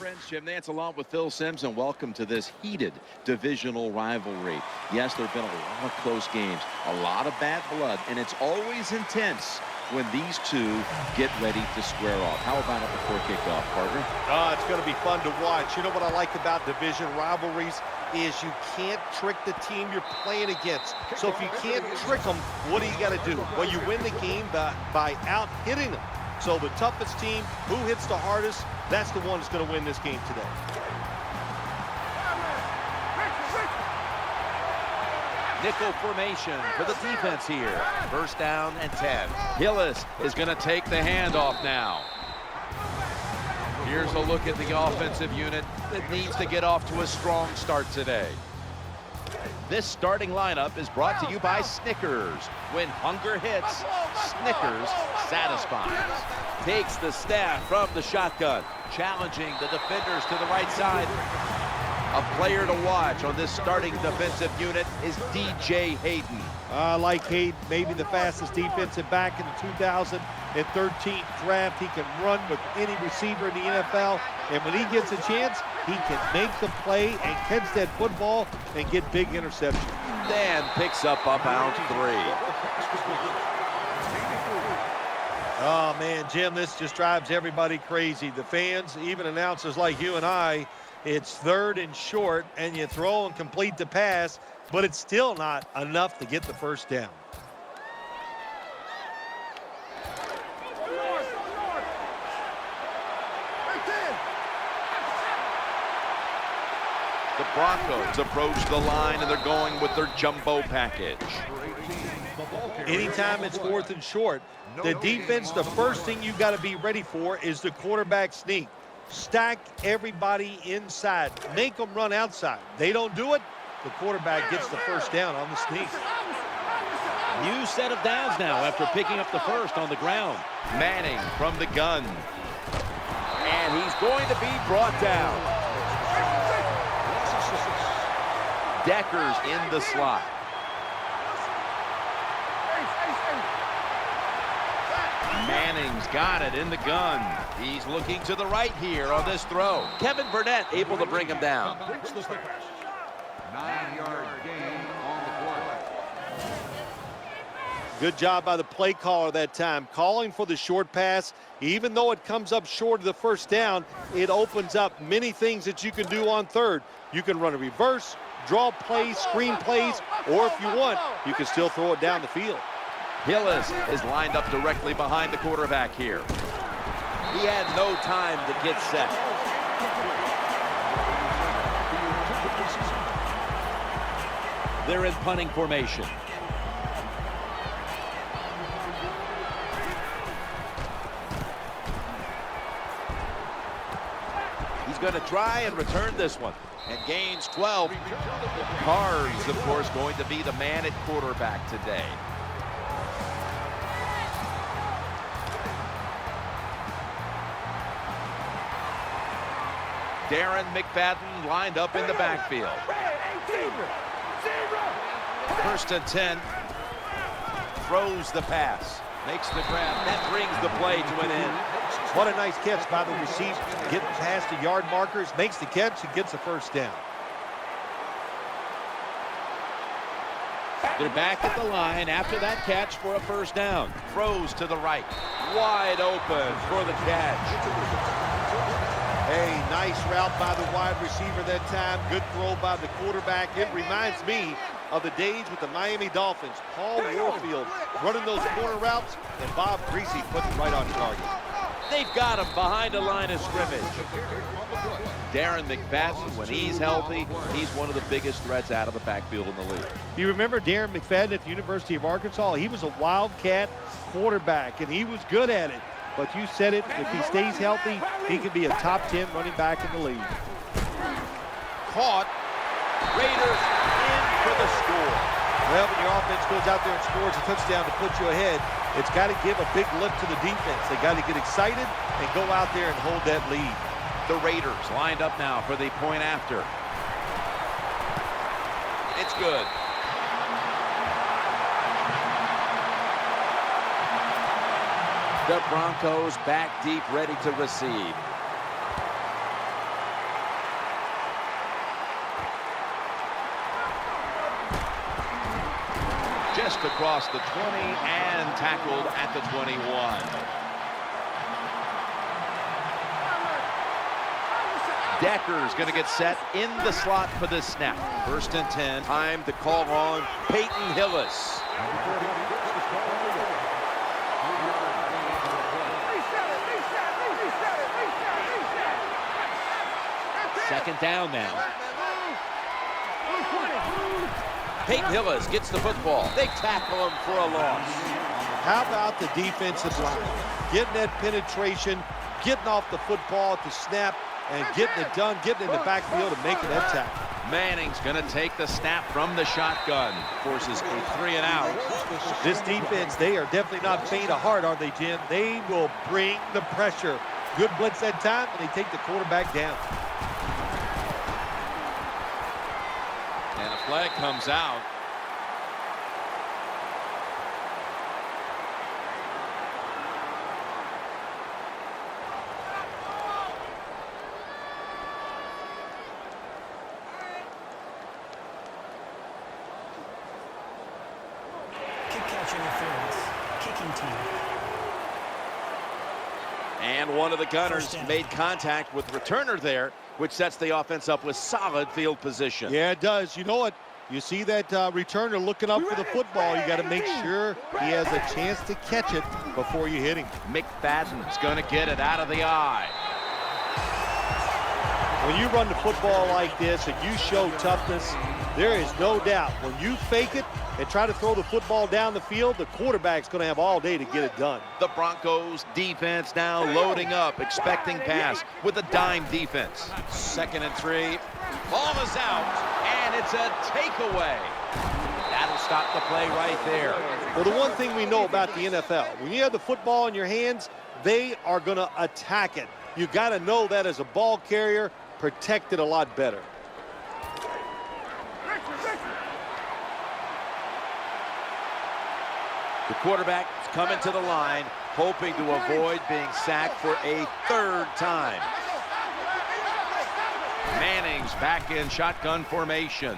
friends, Jim Nance along with Phil Simms, and welcome to this heated divisional rivalry. Yes, there have been a lot of close games, a lot of bad blood, and it's always intense when these two get ready to square off. How about it before kickoff, partner? It's going to be fun to watch. You know what I like about division rivalries is you can't trick the team you're playing against. So if you can't trick them, what do you got to do? Well, you win the game by out-hitting them. So the toughest team, who hits the hardest, that's the one that's going to win this game today. Nickel formation for the defense here. First down and 10. Hillis is going to take the handoff now. Here's a look at the offensive unit that needs to get off to a strong start today. This starting lineup is brought to you by Snickers. When hunger hits, Snickers satisfies. Takes the snap from the shotgun, challenging the defenders to the right side. A player to watch on this starting defensive unit is DJ Hayden. I like Hayden, maybe the fastest defensive back in the 2013 draft. He can run with any receiver in the NFL, and when he gets a chance, he can make the play and catch that football and get big interceptions. Dan picks up about 3. Oh, man, Jim, this just drives everybody crazy. The fans, even announcers like you and I, it's 3rd and short, and you throw and complete the pass, but it's still not enough to get the first down. The Broncos approach the line, and they're going with their jumbo package. Anytime it's 4th and short, the defense, the first thing you got to be ready for is the quarterback sneak. Stack everybody inside. Make them run outside. They don't do it, the quarterback gets the first down on the sneak. New set of downs now after picking up the first on the ground. Manning from the gun. And he's going to be brought down. Decker's in the slot. Manning's got it in the gun. He's looking to the right here on this throw. Kevin Burnett able to bring him down. 9-yard gain on the play. Good job by the play caller that time, calling for the short pass. Even though it comes up short of the first down, it opens up many things that you can do on third. You can run a reverse, draw plays, screen plays, or if you want, you can still throw it down the field. Hillis is lined up directly behind the quarterback here. He had no time to get set. They're in punting formation. He's going to try and return this one and gains 12. Carr's, of course, going to be the man at quarterback today. Darren McFadden lined up in the backfield. 1st and 10. Throws the pass. Makes the grab. That brings the play to an end. What a nice catch by the receiver. Getting past the yard markers, makes the catch, and gets the first down. They're back at the line after that catch for a first down. Throws to the right. Wide open for the catch. Hey, nice route by the wide receiver that time. Good throw by the quarterback. It reminds me of the days with the Miami Dolphins. Paul Warfield running those corner routes, and Bob Greasy putting right on target. They've got him behind the line of scrimmage. Darren McFadden, when he's healthy, he's one of the biggest threats out of the backfield in the league. You remember Darren McFadden at the University of Arkansas? He was a Wildcat quarterback, and he was good at it. But you said it, if he stays healthy, he could be a top 10 running back in the league. Caught. Raiders in for the score. Well, when your offense goes out there and scores a touchdown to put you ahead, it's got to give a big lift to the defense. They got to get excited and go out there and hold that lead. The Raiders lined up now for the point after. It's good. The Broncos back deep, ready to receive. pressed across the 20 and tackled at the 21. Decker's going to get set in the slot for this snap. 1st and 10. Time to call on Peyton Hillis. Second down now. Peyton Hillis gets the football. They tackle him for a loss. How about the defensive line? Getting that penetration, getting off the football at the snap, and getting it done, getting in the backfield and making that tackle. Manning's going to take the snap from the shotgun. Forces a 3 and out. This defense, they are definitely not faint of heart, are they, Jim? They will bring the pressure. Good blitz that time, and they take the quarterback down. And a flag comes out. And one of the Gunners made contact with the returner there, which sets the offense up with solid field position. Yeah, it does. You know what? You see that returner looking up for the football. You got to make sure he has a chance to catch it before you hit him. McFadden's going to get it out of the eye. When you run the football like this and you show toughness, there is no doubt when you fake it and try to throw the football down the field, the quarterback's going to have all day to get it done. The Broncos defense now loading up, expecting pass with a dime defense. 2nd and 3. Ball is out, and it's a takeaway. That'll stop the play right there. Well, the one thing we know about the NFL, when you have the football in your hands, they are going to attack it. You got to know that as a ball carrier, protect it a lot better. The quarterback is coming to the line, hoping to avoid being sacked for a 3rd time. Manning's back in shotgun formation,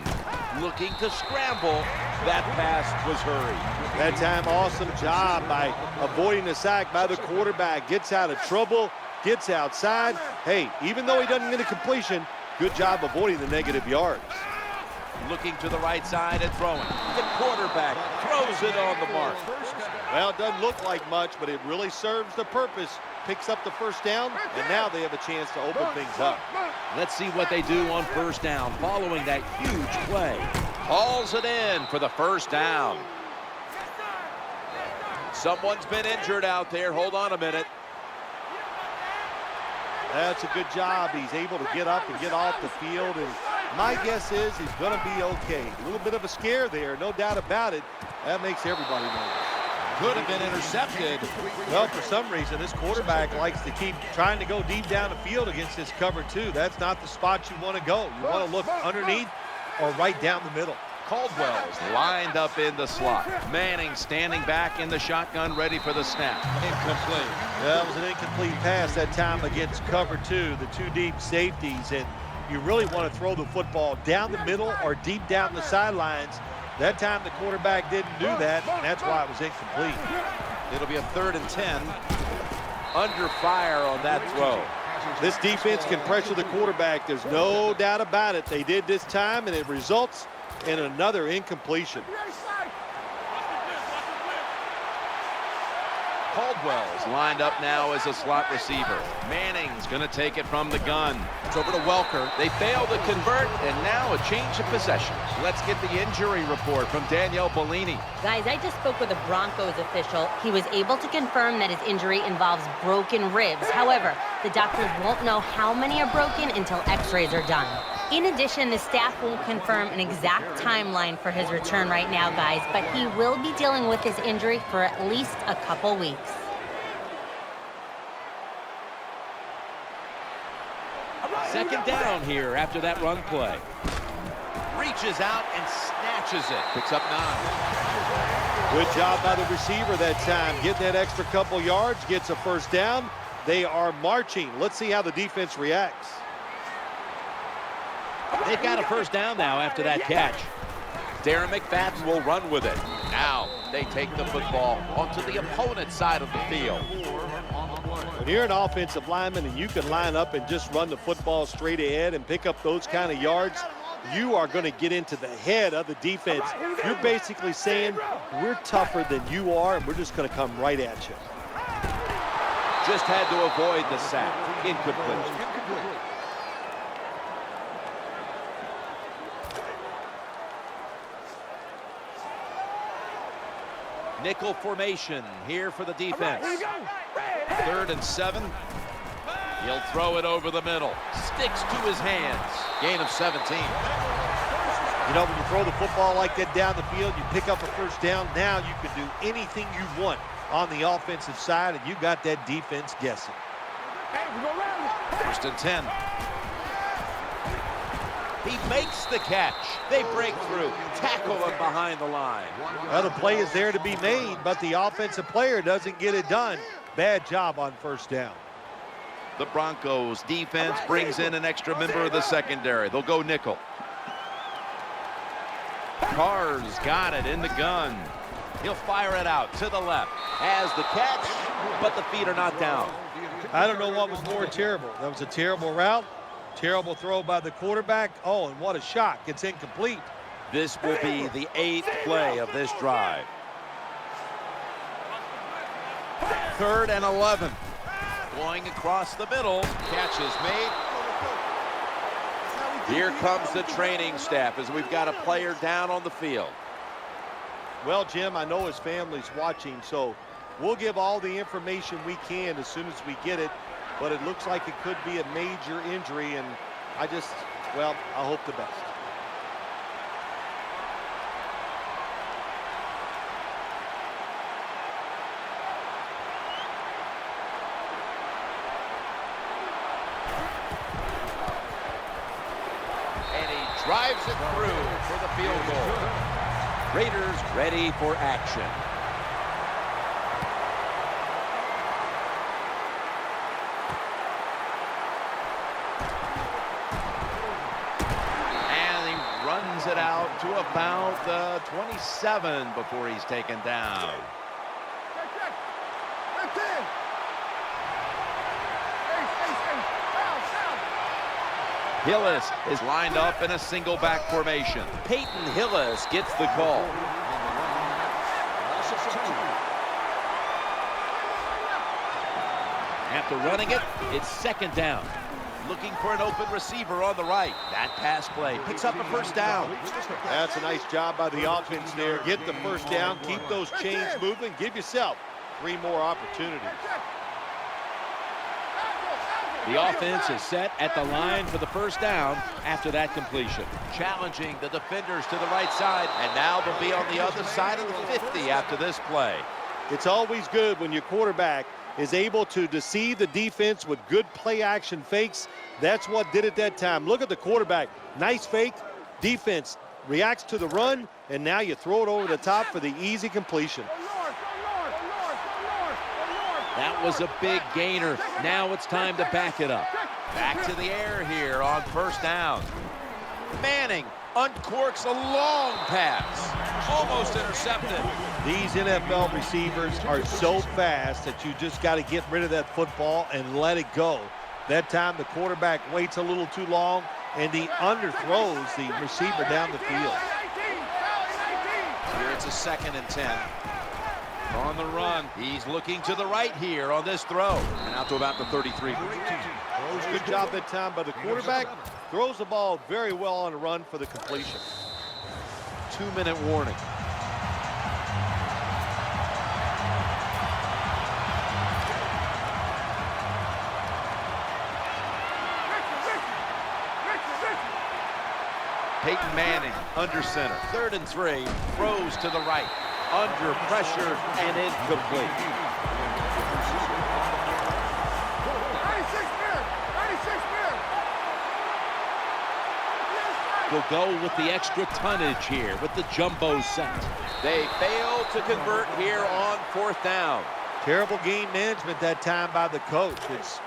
looking to scramble. That pass was hurried. That time, awesome job by avoiding the sack by the quarterback. Gets out of trouble, gets outside. Hey, even though he doesn't get a completion, good job avoiding the negative yards. Looking to the right side and throwing. The quarterback throws it on the mark. Well, it doesn't look like much, but it really serves the purpose. Picks up the 1st down, and now they have a chance to open things up. Let's see what they do on 1st down following that huge play. Hauls it in for the 1st down. Someone's been injured out there. Hold on a minute. That's a good job. He's able to get up and get off the field, and my guess is he's going to be okay. A little bit of a scare there, no doubt about it. That makes everybody nervous. Could have been intercepted. Well, for some reason, this quarterback likes to keep trying to go deep down the field against this cover 2. That's not the spot you want to go. You want to look underneath or right down the middle. Caldwell's lined up in the slot. Manning standing back in the shotgun, ready for the snap. Incomplete. That was an incomplete pass that time against cover 2, the 2 deep safeties. And you really want to throw the football down the middle or deep down the sidelines. That time the quarterback didn't do that, and that's why it was incomplete. It'll be a 3rd and 10. Under fire on that throw. This defense can pressure the quarterback. There's no doubt about it. They did this time, and it results in another incompletion. Caldwell's lined up now as a slot receiver. Manning's going to take it from the gun. It's over to Welker. They fail to convert, and now a change of possession. Let's get the injury report from Danielle Bellini. Guys, I just spoke with a Broncos official. He was able to confirm that his injury involves broken ribs. However, the doctors won't know how many are broken until x-rays are done. In addition, the staff won't confirm an exact timeline for his return right now, guys, but he will be dealing with his injury for at least a couple weeks. Second down here after that run play. Reaches out and snatches it. Picks up 9. Good job by the receiver that time. Getting that extra couple yards, gets a 1st down. They are marching. Let's see how the defense reacts. They've got a 1st down now after that catch. Darren McFadden will run with it. Now they take the football onto the opponent's side of the field. When you're an offensive lineman and you can line up and just run the football straight ahead and pick up those kind of yards, you are going to get into the head of the defense. You're basically saying, we're tougher than you are, and we're just going to come right at you. Just had to avoid the sack. Incomplete. Nickel formation here for the defense. 3rd and 7. He'll throw it over the middle. Sticks to his hands. Gain of 17. You know, when you throw the football like that down the field, you pick up a first down. Now you can do anything you want on the offensive side, and you got that defense guessing. 1st and 10. He makes the catch. They break through. Tackle him behind the line. Well, the play is there to be made, but the offensive player doesn't get it done. Bad job on first down. The Broncos defense brings in an extra member of the secondary. They'll go nickel. Carr's got it in the gun. He'll fire it out to the left. Has the catch, but the feet are not down. I don't know what was more terrible. That was a terrible route, terrible throw by the quarterback. Oh, and what a shock. It's incomplete. This will be the 8th play of this drive. 3rd and 11. Going across the middle. Catch is made. Here comes the training staff as we've got a player down on the field. Well, Jim, I know his family's watching, so we'll give all the information we can as soon as we get it. But it looks like it could be a major injury, and I hope the best. Drives it through for the field goal. Raiders ready for action. And he runs it out to about the 27 before he's taken down. Hillis is lined up in a single back formation. Peyton Hillis gets the call. After running it, it's 2nd down. Looking for an open receiver on the right. That pass play picks up a first down. That's a nice job by the offense there. Get the first down, keep those chains moving, give yourself 3 more opportunities. The offense is set at the line for the first down after that completion. Challenging the defenders to the right side, and now they'll be on the other side of the 50 after this play. It's always good when your quarterback is able to deceive the defense with good play action fakes. That's what did it that time. Look at the quarterback. Nice fake. Defense reacts to the run, and now you throw it over the top for the easy completion. That was a big gainer. Now it's time to back it up. Back to the air here on first down. Manning uncorks a long pass. Almost intercepted. These NFL receivers are so fast that you just got to get rid of that football and let it go. That time the quarterback waits a little too long and he underthrows the receiver down the field. Here it's a 2nd and 10. On the run, he's looking to the right here on this throw. And out to about the 33. Good job that time by the quarterback. Throws the ball very well on the run for the completion. 2-minute warning. Peyton Manning under center. 3rd and 3. Throws to the right. Under pressure and incomplete. We'll go with the extra tonnage here with the jumbo set. They fail to convert here on 4th down. Terrible game management that time by the coach. It's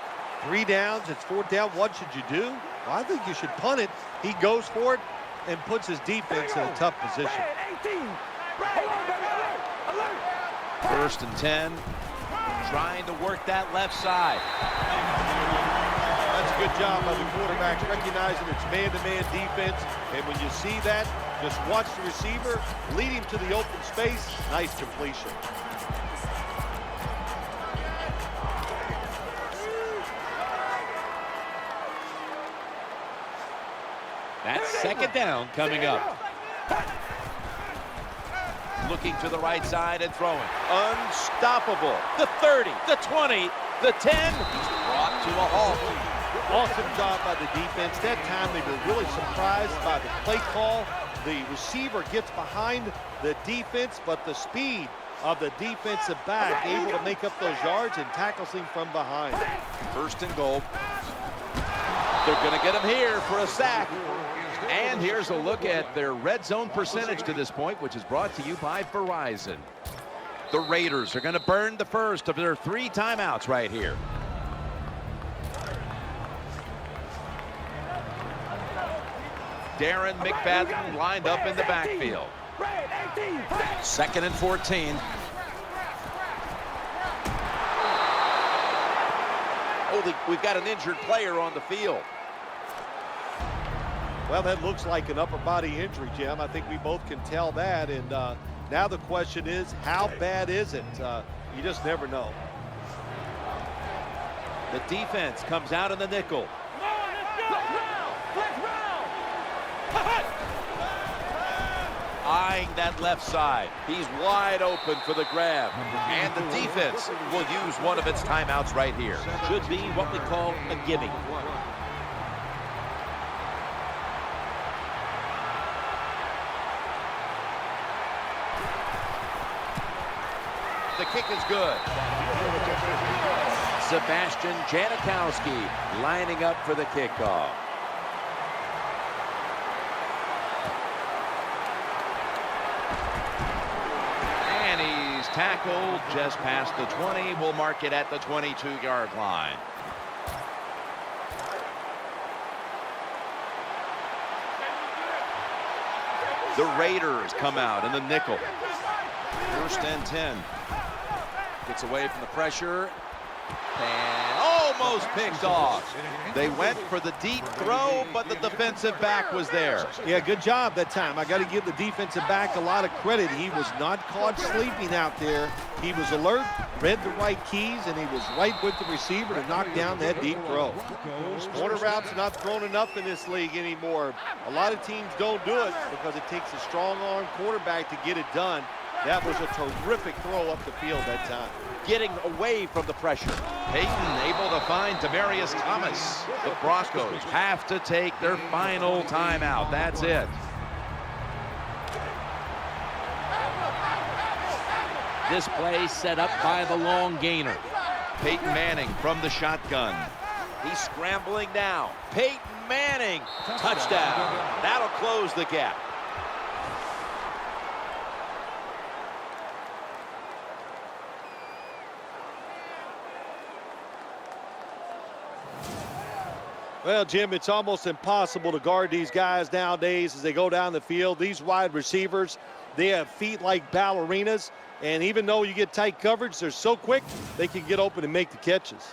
3 downs, it's 4th down. What should you do? Well, I think you should punt it. He goes for it and puts his defense in a tough position. First and 10. Trying to work that left side. That's a good job by the quarterback, recognizing it's man-to-man defense. And when you see that, just watch the receiver, lead him to the open space. Nice completion. That's second down coming up. Looking to the right side and throwing. Unstoppable. The 30, the 20, the 10. He's brought to a halt. Awesome job by the defense. That time they were really surprised by the play call. The receiver gets behind the defense, but the speed of the defensive back able to make up those yards and tackles him from behind. First and goal. They're going to get him here for a sack. And here's a look at their red zone percentage to this point, which is brought to you by Verizon. The Raiders are going to burn the first of their 3 timeouts right here. Darren McFadden lined up in the backfield. Second and 14. Oh, we've got an injured player on the field. Well, that looks like an upper body injury, Jim. I think we both can tell that. And now the question is, how bad is it? You just never know. The defense comes out in the nickel. Eyeing that left side. He's wide open for the grab. And the defense will use one of its timeouts right here. Should be what we call a gimme. The kick is good. Sebastian Janikowski lining up for the kickoff. And he's tackled just past the 20. We'll mark it at the 22-yard line. The Raiders come out in the nickel. First and 10. Gets away from the pressure and almost picked off. They went for the deep throw, but the defensive back was there. Yeah, good job that time. I got to give the defensive back a lot of credit. He was not caught sleeping out there. He was alert, read the right keys, and he was right with the receiver to knock down that deep throw. Corner routes are not thrown enough in this league anymore. A lot of teams don't do it because it takes a strong-arm quarterback to get it done. That was a terrific throw up the field that time. Getting away from the pressure. Peyton able to find Demaryius Thomas. The Broncos have to take their final timeout. That's it. This play set up by the long gainer. Peyton Manning from the shotgun. He's scrambling now. Peyton Manning. Touchdown. That'll close the gap. Well, Jim, it's almost impossible to guard these guys nowadays as they go down the field. These wide receivers, they have feet like ballerinas. And even though you get tight coverage, they're so quick, they can get open and make the catches.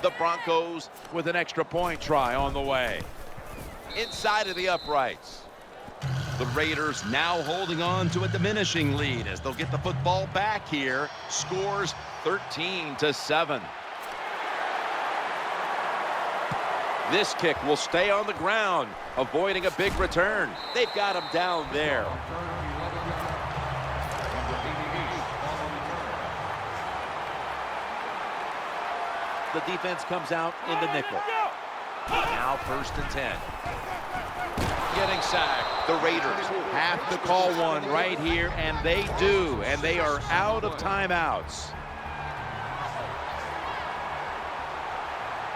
The Broncos with an extra point try on the way. Inside of the uprights. The Raiders now holding on to a diminishing lead as they'll get the football back here. Scores 13-7. This kick will stay on the ground, avoiding a big return. They've got him down there. The defense comes out in the nickel. Now first and 10. Getting sacked. The Raiders have to call one right here, and they do. And they are out of timeouts.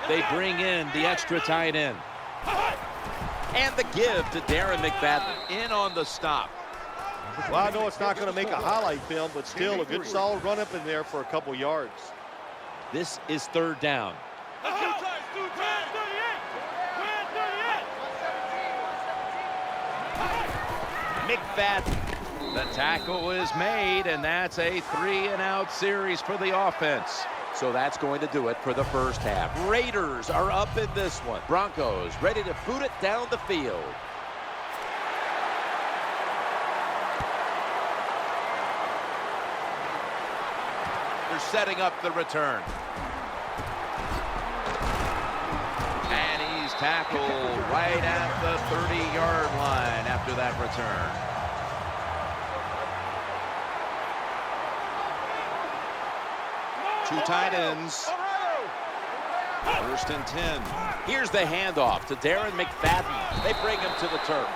They bring in the extra tight end. And the give to Darren McFadden. In on the stop. Well, I know it's not going to make a highlight film, but still a good solid run up in there for a couple yards. This is third down. McFadden. The tackle is made, and that's a 3-and-out series for the offense. So that's going to do it for the first half. Raiders are up in this one. Broncos ready to boot it down the field. They're setting up the return. And he's tackled right at the 30-yard line after that return. Two tight ends. First and 10. Here's the handoff to Darren McFadden. They bring him to the turf.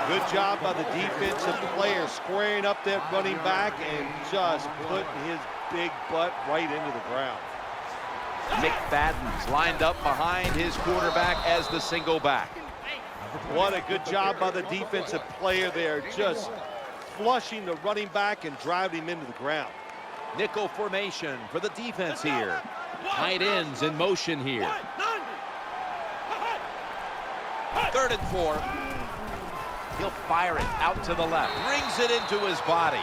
Good job by the defensive player squaring up that running back and just putting his big butt right into the ground. McFadden's lined up behind his quarterback as the single back. What a good job by the defensive player there, just flushing the running back and driving him into the ground. Nickel formation for the defense here. Tight ends in motion here. 3rd and 4. He'll fire it out to the left. Brings it into his body.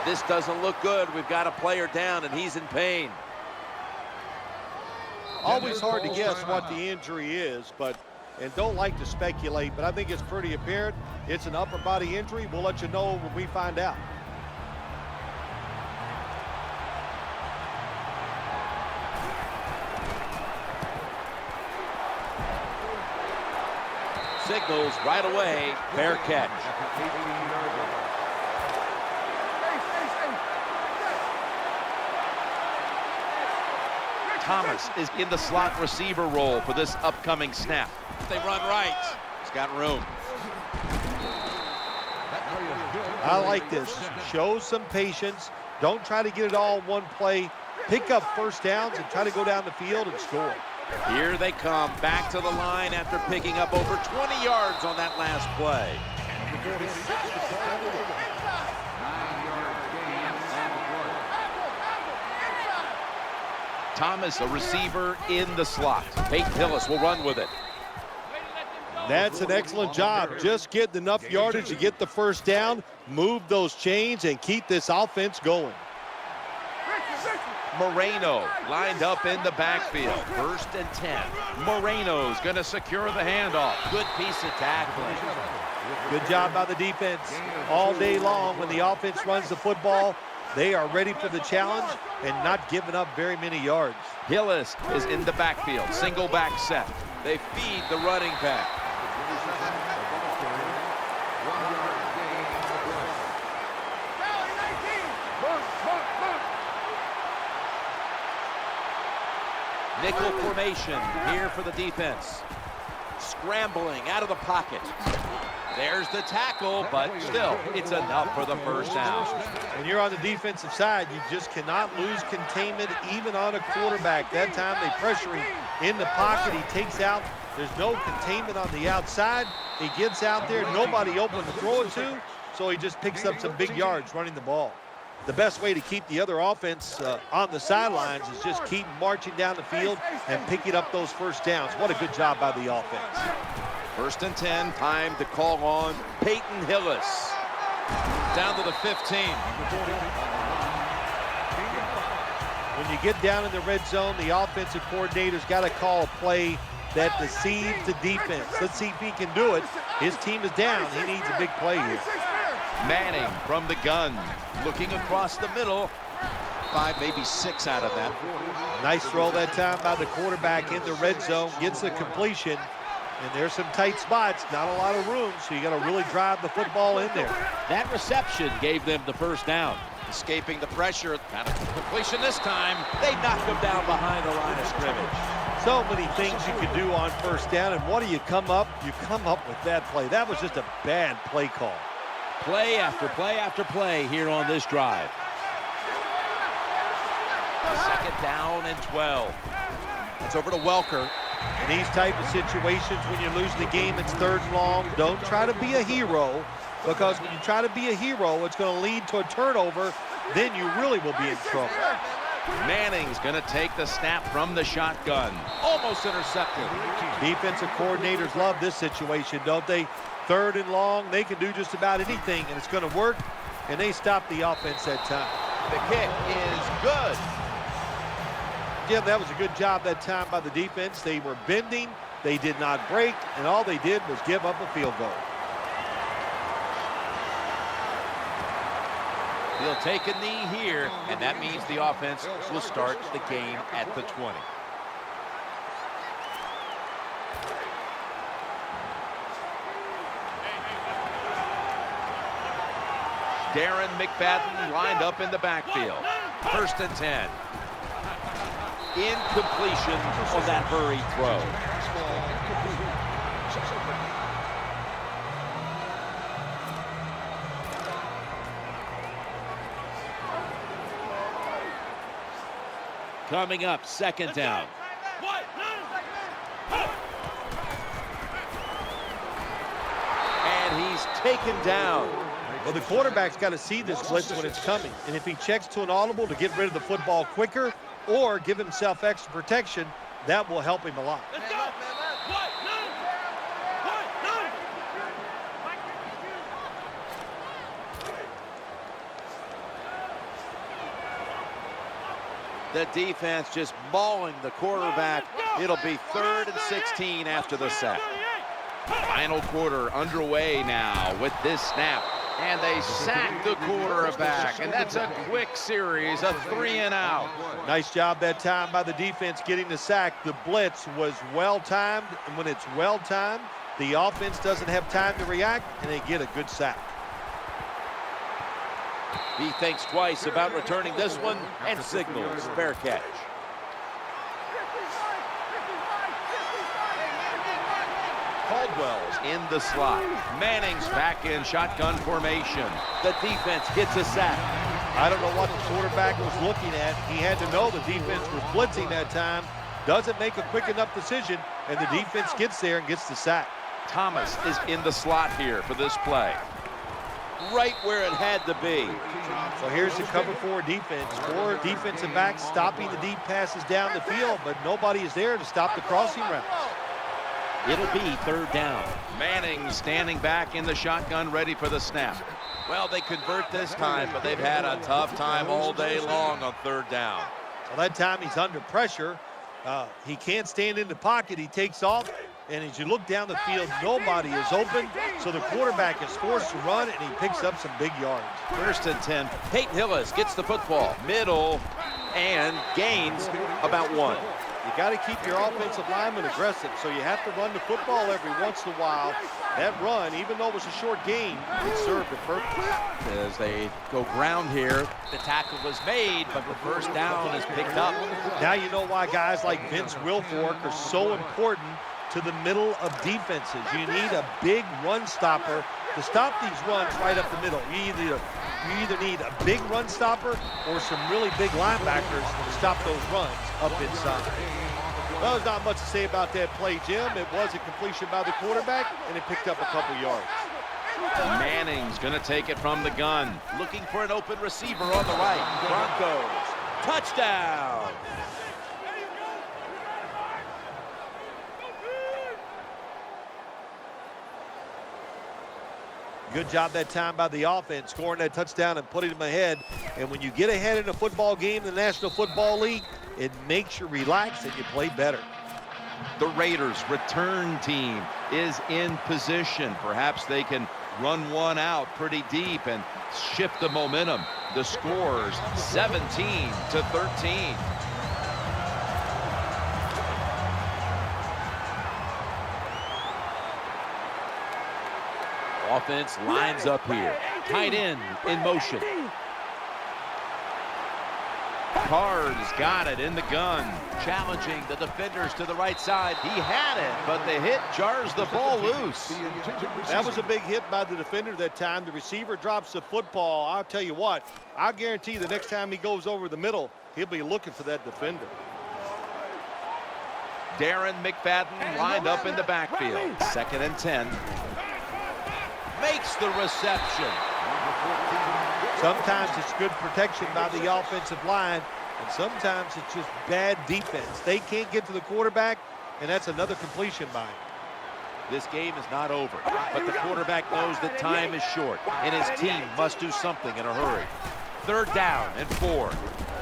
This doesn't look good. We've got a player down, and he's in pain. Always hard to guess what the injury is, and don't like to speculate, but I think it's pretty apparent. It's an upper body injury. We'll let you know when we find out. Signals right away. Fair catch. Thomas is in the slot receiver role for this upcoming snap. They run right. He's got room. I like this. Show some patience. Don't try to get it all in one play. Pick up first downs and try to go down the field and score. Here they come back to the line after picking up over 20 yards on that last play. 9 yards gain on the play. Thomas, a receiver in the slot. Peyton Hillis will run with it. That's an excellent job. Just get enough yardage to get the first down, move those chains, and keep this offense going. Moreno lined up in the backfield. 1st and 10. Moreno's going to secure the handoff. Good piece of tackling. Good job by the defense. All day long when the offense runs the football, they are ready for the challenge and not giving up very many yards. Hillis is in the backfield. Single back set. They feed the running back. Nickel formation here for the defense. Scrambling out of the pocket. There's the tackle, but still, it's enough for the first down. When you're on the defensive side, you just cannot lose containment even on a quarterback. That time they pressure him in the pocket. He takes out. There's no containment on the outside. He gets out there, nobody open to throw it to, so he just picks up some big yards running the ball. The best way to keep the other offense on the sidelines is just keep marching down the field and picking up those first downs. What a good job by the offense. 1st and 10, time to call on Peyton Hillis. Down to the 15. When you get down in the red zone, the offensive coordinator's got to call a play that deceives the defense. Let's see if he can do it. His team is down. He needs a big play here. Manning from the gun, looking across the middle. 5, maybe 6 out of that. Nice throw that time by the quarterback in the red zone. Gets the completion. And there's some tight spots, not a lot of room, so you got to really drive the football in there. That reception gave them the first down. Escaping the pressure, kind of completion this time. They knocked him down behind the line of scrimmage. So many things you could do on first down, and what do you come up? You come up with that play. That was just a bad play call. Play after play after play here on this drive. 2nd down and 12. It's over to Welker. In these type of situations, when you lose the game, it's 3rd and long. Don't try to be a hero, because when you try to be a hero, it's going to lead to a turnover. Then you really will be in trouble. Manning's going to take the snap from the shotgun. Almost intercepted. Defensive coordinators love this situation, don't they? 3rd and long, they can do just about anything, and it's going to work, and they stop the offense that time. The kick is good. Jim, that was a good job that time by the defense. They were bending, they did not break, and all they did was give up a field goal. He'll take a knee here, and that means the offense will start the game at the 20. Darren McFadden lined up in the backfield. 1st and 10. Incompletion on that hurried throw. Coming up, 2nd down. And he's taken down. Well, the quarterback's got to see this blitz when it's coming. And if he checks to an audible to get rid of the football quicker or give himself extra protection, that will help him a lot. The defense just mauling the quarterback. It'll be 3rd and 16 after the sack. Final quarter underway now with this snap. And they sack the quarterback. And that's a quick series, a 3-and-out. Nice job that time by the defense getting the sack. The blitz was well-timed. And when it's well-timed, the offense doesn't have time to react, and they get a good sack. He thinks twice about returning this one and signals fair catch. Caldwell's in the slot. Manning's back in shotgun formation. The defense gets a sack. I don't know what the quarterback was looking at. He had to know the defense was blitzing that time. Doesn't make a quick enough decision, and the defense gets there and gets the sack. Thomas is in the slot here for this play. Right where it had to be. So here's the cover 4 defense. 4 defensive backs stopping the deep passes down the field, but nobody is there to stop the crossing routes. It'll be 3rd down. Manning standing back in the shotgun, ready for the snap. Well, they convert this time, but they've had a tough time all day long on 3rd down. Well, that time he's under pressure. He can't stand in the pocket. He takes off, and as you look down the field, nobody is open, so the quarterback is forced to run, and he picks up some big yards. 1st and 10. Peyton Hillis gets the football. Middle, and gains about 1. You got to keep your offensive lineman aggressive, so you have to run the football every once in a while. That run, even though it was a short gain, it served a purpose. As they go ground here, the tackle was made, but the 1st down is picked up. Now you know why guys like Vince Wilfork are so important to the middle of defenses. You need a big run stopper to stop these runs right up the middle. You either need a big run stopper or some really big linebackers to stop those runs up inside. Well, there's not much to say about that play, Jim. It was a completion by the quarterback, and it picked up a couple yards. Manning's going to take it from the gun. Looking for an open receiver on the right. Broncos. Touchdown. Good job that time by the offense, scoring that touchdown and putting them ahead. And when you get ahead in a football game in the National Football League, it makes you relax and you play better. The Raiders' return team is in position. Perhaps they can run one out pretty deep and shift the momentum. The scores 17-13. Offense lines up here. Tight end in motion. Carr's got it in the gun. Challenging the defenders to the right side. He had it, but the hit jars the ball loose. That was a big hit by the defender that time. The receiver drops the football. I'll tell you what, I'll guarantee the next time he goes over the middle, he'll be looking for that defender. Darren McFadden lined up in the backfield. 2nd and 10. Makes the reception. Sometimes it's good protection by the offensive line, And sometimes it's just bad defense. They can't get to the quarterback, and that's another completion by him. This game is not over, but the quarterback knows that time is short, and his team must do something in a hurry. 3rd down and 4.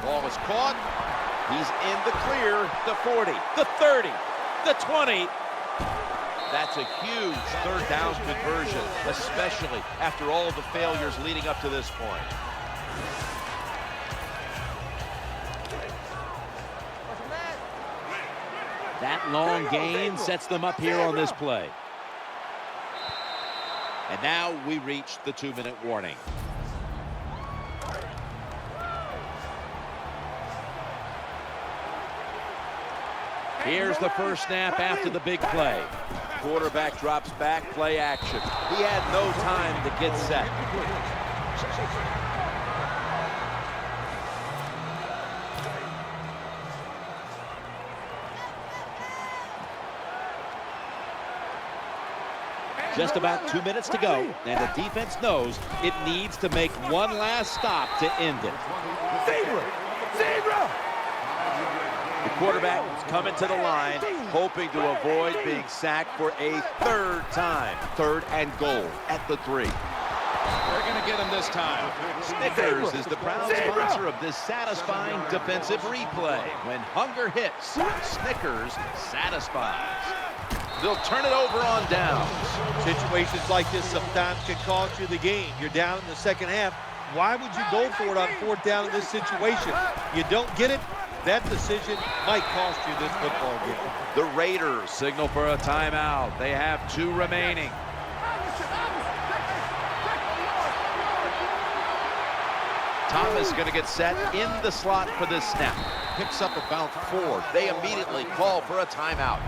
Ball is caught. He's in the clear. The 40, the 30, the 20. That's a huge 3rd down conversion, especially after all the failures leading up to this point. That long gain sets them up here on this play. And now we reach the 2-minute warning. Here's the first snap after the big play. Quarterback drops back, play action. He had no time to get set. Just about 2 minutes to go, and the defense knows it needs to make one last stop to end it. The quarterback is coming to the line, hoping to avoid being sacked for a 3rd time. 3rd and goal at the 3. They're going to get him this time. Snickers is the proud sponsor of this satisfying defensive replay. When hunger hits, Snickers satisfies. They'll turn it over on downs. Situations like this sometimes can cost you the game. You're down in the second half. Why would you go for it on 4th down in this situation? You don't get it, that decision might cost you this football game. The Raiders signal for a timeout. They have 2 remaining. Thomas going to get set in the slot for this snap. Picks up about 4. They immediately call for a timeout.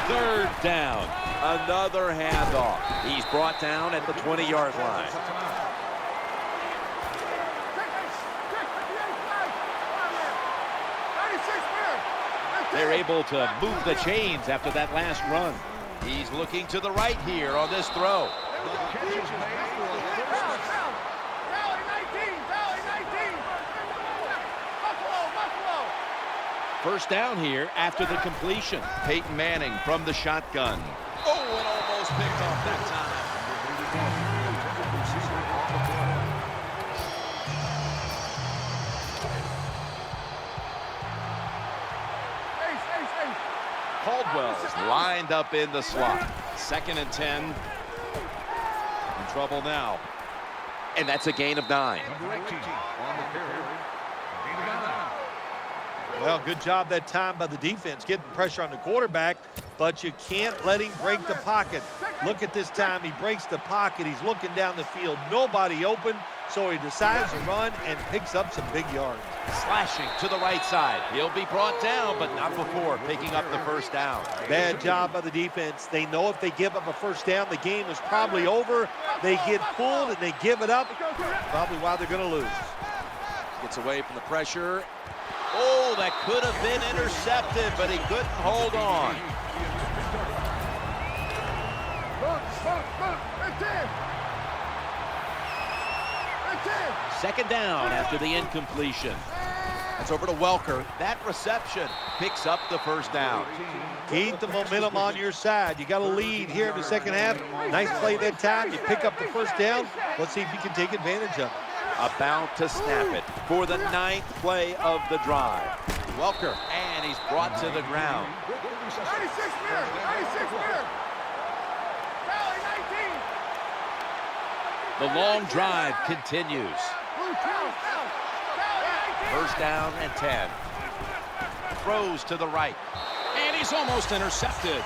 Third down. Another handoff. He's brought down at the 20-yard line. They're able to move the chains after that last run. He's looking to the right here on this throw. First down here after the completion. Peyton Manning from the shotgun. Oh, and almost picked off that time. Caldwell's lined up in the slot. 2nd and 10. In trouble now. And that's a gain of 9. Well, good job that time by the defense, getting pressure on the quarterback, but you can't let him break the pocket. Look at this time. He breaks the pocket. He's looking down the field. Nobody open, so he decides to run and picks up some big yards. Slashing to the right side. He'll be brought down, but not before picking up the first down. Bad job by the defense. They know if they give up a first down, the game is probably over. They get pulled and they give it up. Probably why they're going to lose. Gets away from the pressure. Oh, that could have been intercepted, but he couldn't hold on. Second down after the incompletion. That's over to Welker. That reception picks up the first down. Keep the momentum on your side. You got a lead here in the second half. Nice play that time. You pick up the first down. Let's see if you can take advantage of it. About to snap it for the 9th play of the drive. Welker, and he's brought to the ground. 96-meter. The long drive continues. First down and 10. Throws to the right. And he's almost intercepted.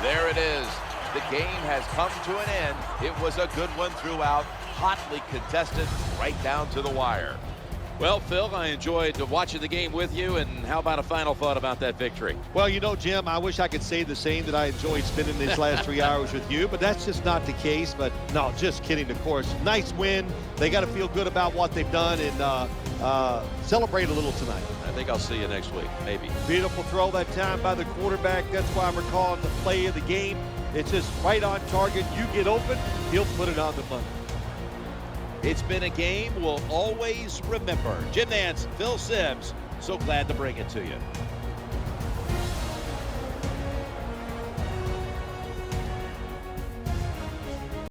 There it is. The game has come to an end. It was a good one throughout. Hotly contested right down to the wire. Well, Phil, I enjoyed watching the game with you, and how about a final thought about that victory? Well, you know, Jim, I wish I could say the same, that I enjoyed spending these last 3 hours with you, but that's just not the case. But no, just kidding, of course. Nice win. They got to feel good about what they've done and celebrate a little tonight. I think I'll see you next week, maybe. Beautiful throw that time by the quarterback. That's why we're calling the play of the game. It's just right on target. You get open, he'll put it on the money. It's been a game we'll always remember. Jim Nance, Phil Simms, so glad to bring it to you.